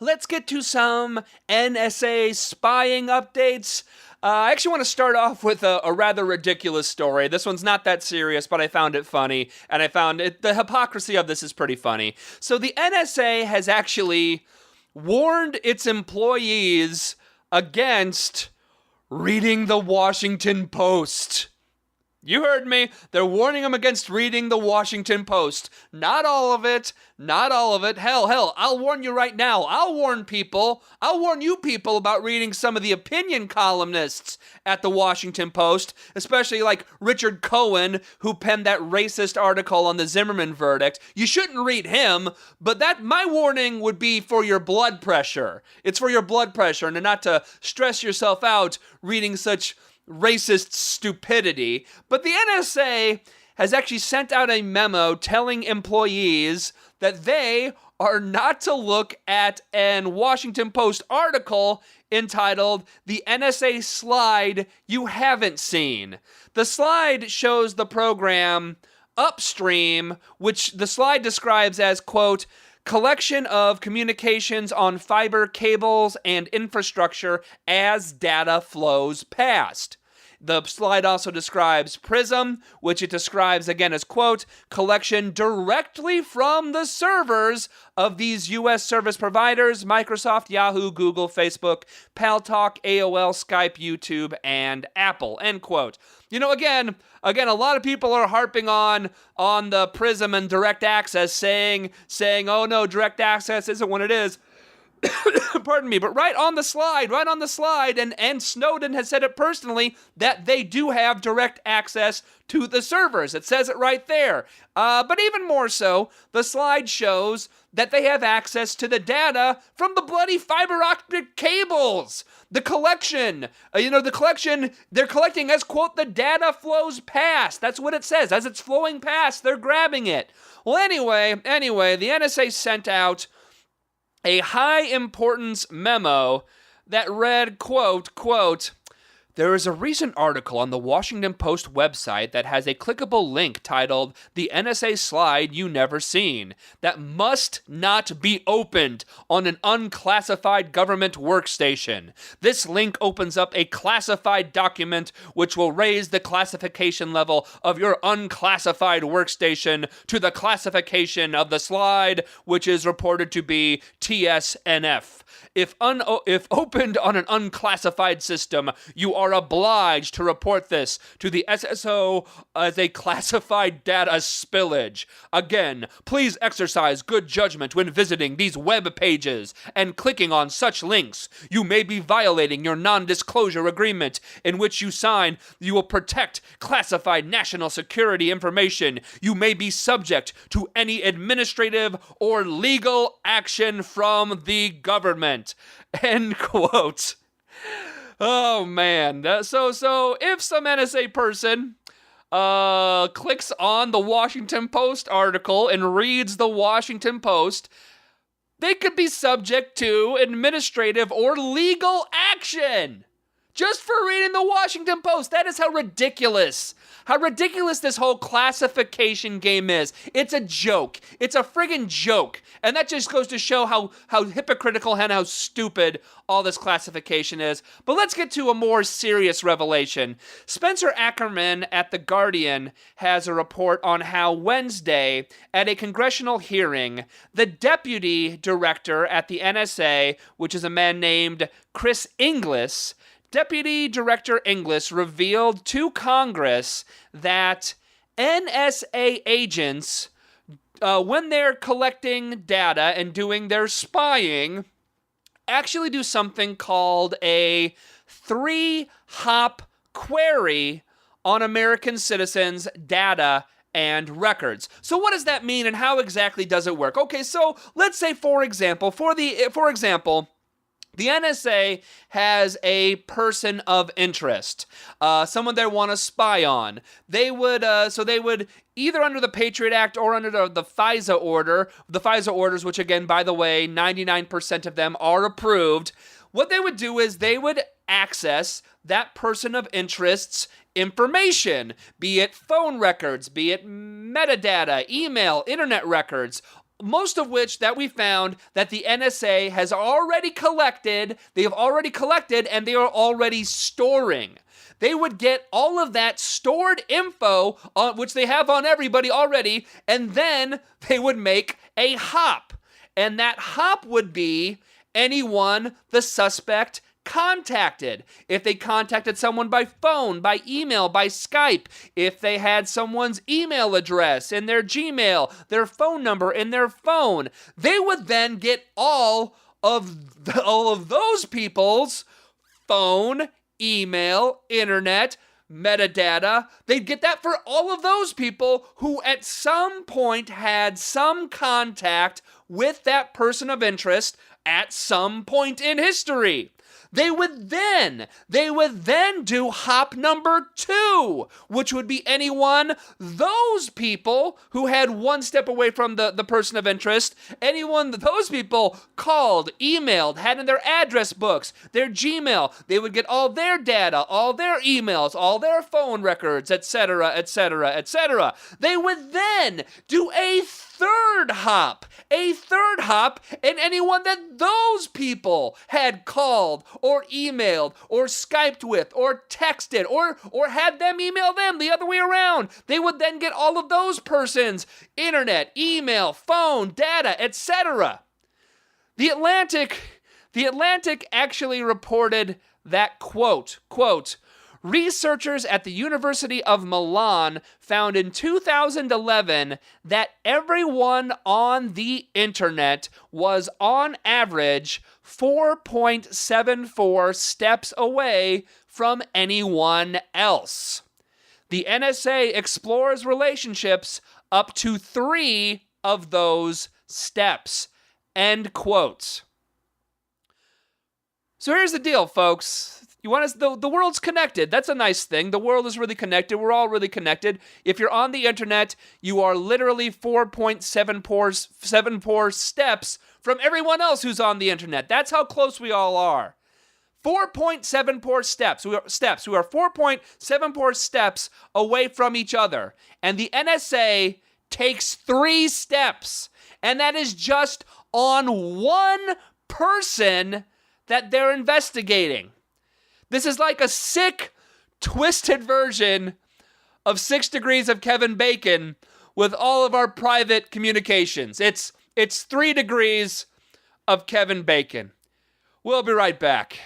Let's get to some NSA spying updates. I actually want to start off with a rather ridiculous story. This one's not that serious, but I found it funny, and I found the hypocrisy of this is pretty funny. So the NSA has actually warned its employees against reading the Washington Post. You heard me. They're warning them against reading the Washington Post. Not all of it. Not all of it. Hell, I'll warn you right now. I'll warn you people about reading some of the opinion columnists at the Washington Post, especially like Richard Cohen, who penned that racist article on the Zimmerman verdict. You shouldn't read him, but my warning would be for your blood pressure. It's for your blood pressure and not to stress yourself out reading such racist stupidity. But the NSA has actually sent out a memo telling employees that they are not to look at an Washington Post article entitled "The NSA Slide You Haven't Seen." The slide shows the program Upstream, which the slide describes as, quote, collection of communications on fiber cables and infrastructure as data flows past. The slide also describes PRISM, which it describes again as, quote, collection directly from the servers of these U.S. service providers, Microsoft, Yahoo, Google, Facebook, Paltalk, AOL, Skype, YouTube, and Apple, end quote. You know, again, a lot of people are harping on the PRISM and direct access, saying, oh no, direct access isn't what it is. Pardon me, but right on the slide, and Snowden has said it personally, that they do have direct access to the servers. It says it right there. But even more so, the slide shows that they have access to the data from the bloody fiber optic cables. The collection, they're collecting as, quote, the data flows past. That's what it says. As it's flowing past, they're grabbing it. Well, anyway, the NSA sent out a high importance memo that read, quote, there is a recent article on the Washington Post website that has a clickable link titled "The NSA Slide You Never Seen" that must not be opened on an unclassified government workstation. This link opens up a classified document which will raise the classification level of your unclassified workstation to the classification of the slide, which is reported to be TSNF. If opened on an unclassified system, you are obliged to report this to the SSO as a classified data spillage. Again, please exercise good judgment when visiting these web pages and clicking on such links. You may be violating your non-disclosure agreement in which you sign you will protect classified national security information. You may be subject to any administrative or legal action from the government. End quote. Oh man. So if some NSA person clicks on the Washington Post article and reads the Washington Post, they could be subject to administrative or legal action just for reading the Washington Post. That is how ridiculous this whole classification game is. It's a joke. It's a friggin' joke. And that just goes to show how hypocritical and how stupid all this classification is. But let's get to a more serious revelation. Spencer Ackerman at The Guardian has a report on how Wednesday, at a congressional hearing, the deputy director at the NSA, which is a man named Chris Inglis, Deputy Director Inglis revealed to Congress that NSA agents, when they're collecting data and doing their spying, actually do something called a 3-hop query on American citizens' data and records. So what does that mean and how exactly does it work? Okay, so let's say, for example, the NSA has a person of interest, someone they want to spy on. They would either under the Patriot Act or under the FISA order, the FISA orders, which again, by the way, 99% of them are approved. What they would do is they would access that person of interest's information, be it phone records, be it metadata, email, internet records, most of which that we found that the NSA has already collected, they have already collected, and they are already storing. They would get all of that stored info, which they have on everybody already, and then they would make a hop. And that hop would be anyone the suspect contacted. If they contacted someone by phone, by email, by Skype, if they had someone's email address in their Gmail, their phone number in their phone, they would then get all of those people's phone, email, internet, metadata. They'd get that for all of those people who at some point had some contact with that person of interest at some point in history. They would then do hop number 2, which would be those people who had one step away from the person of interest, those people called, emailed, had in their address books, their Gmail. They would get all their data, all their emails, all their phone records, etc., etc., etc. They would then do a third hop, and anyone that those people had called or emailed or Skyped with or texted or had them email them the other way around. They would then get all of those persons' internet, email, phone, data, etc. The Atlantic actually reported that, quote, researchers at the University of Milan found in 2011 that everyone on the internet was on average 4.74 steps away from anyone else. The NSA explores relationships up to 3 of those steps. End quotes. So here's the deal, folks. You want us? The world's connected. That's a nice thing. The world is really connected. We're all really connected. If you're on the internet, you are literally 4.74 steps from everyone else who's on the internet. That's how close we all are. 4.74 steps. We are 4.74 steps away from each other. And the NSA takes 3 steps. And that is just on one person that they're investigating. This is like a sick, twisted version of 6 Degrees of Kevin Bacon with all of our private communications. It's 3 degrees of Kevin Bacon. We'll be right back.